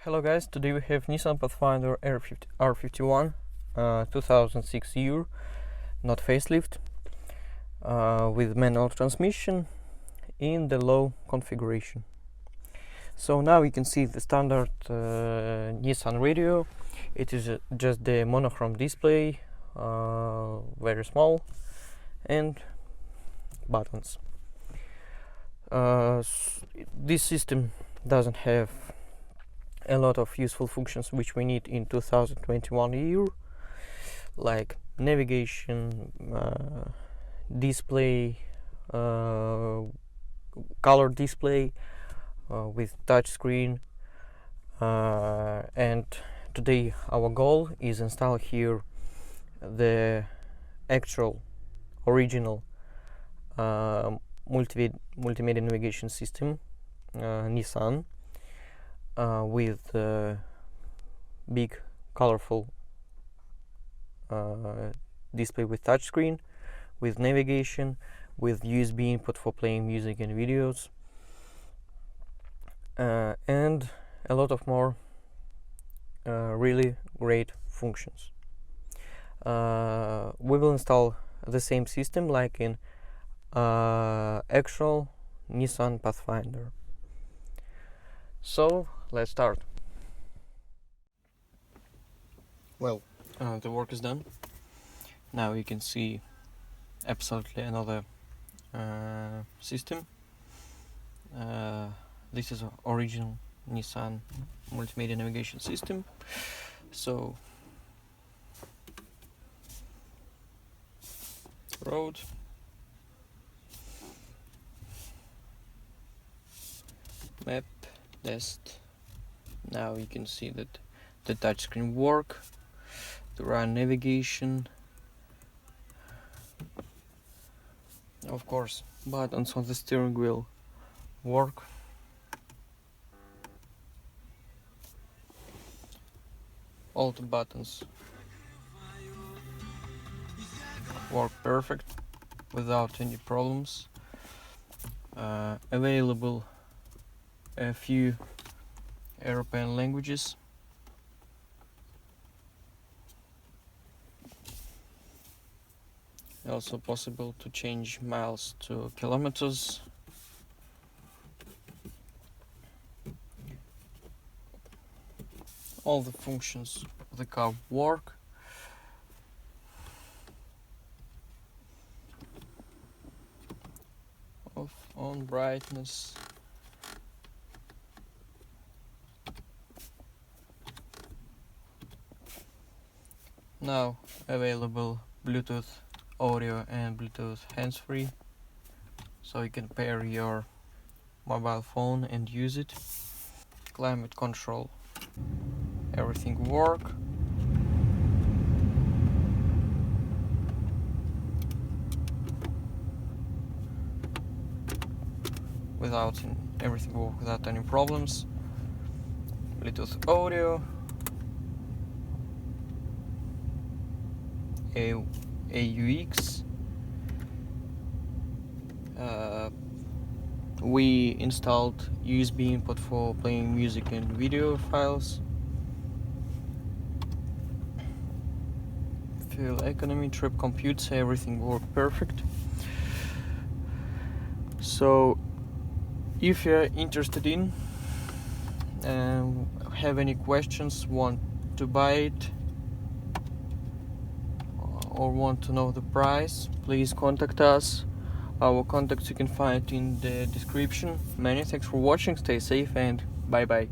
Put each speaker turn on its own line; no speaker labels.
Hello guys, today we have Nissan Pathfinder R52, 2006 year, not facelift, with manual transmission in the low configuration. So now you can see the standard Nissan radio. It is just the monochrome display, very small, and buttons. This system doesn't have a lot of useful functions which we need in 2021 year, like navigation, display, color display with touch screen, and today our goal is install here the actual original multimedia navigation system Nissan, with big colorful display with touchscreen, with navigation, with USB input for playing music and videos, and a lot of more really great functions. We will install the same system like in actual Nissan Pathfinder. So let's start. Well, the work is done. Now you can see absolutely another system. This is an original Nissan multimedia navigation system. So road, map, test. Now you can see that the touchscreen work, the run navigation, of course buttons on the steering wheel work. All the buttons work perfect without any problems. Available a few European languages. Also possible to change miles to kilometers. All the functions of the car work. Off, on, brightness. Now available Bluetooth audio and Bluetooth handsfree, so you can pair your mobile phone and use it. Climate control, everything work. Everything work without any problems. Bluetooth audio, AUX. We installed USB input for playing music and video files. Fuel economy, trip computes, everything worked perfect. So if you're interested in have any questions, want to buy it, or want to know the price, please contact us. Our contacts you can find in the description. Many thanks for watching, stay safe, and bye bye.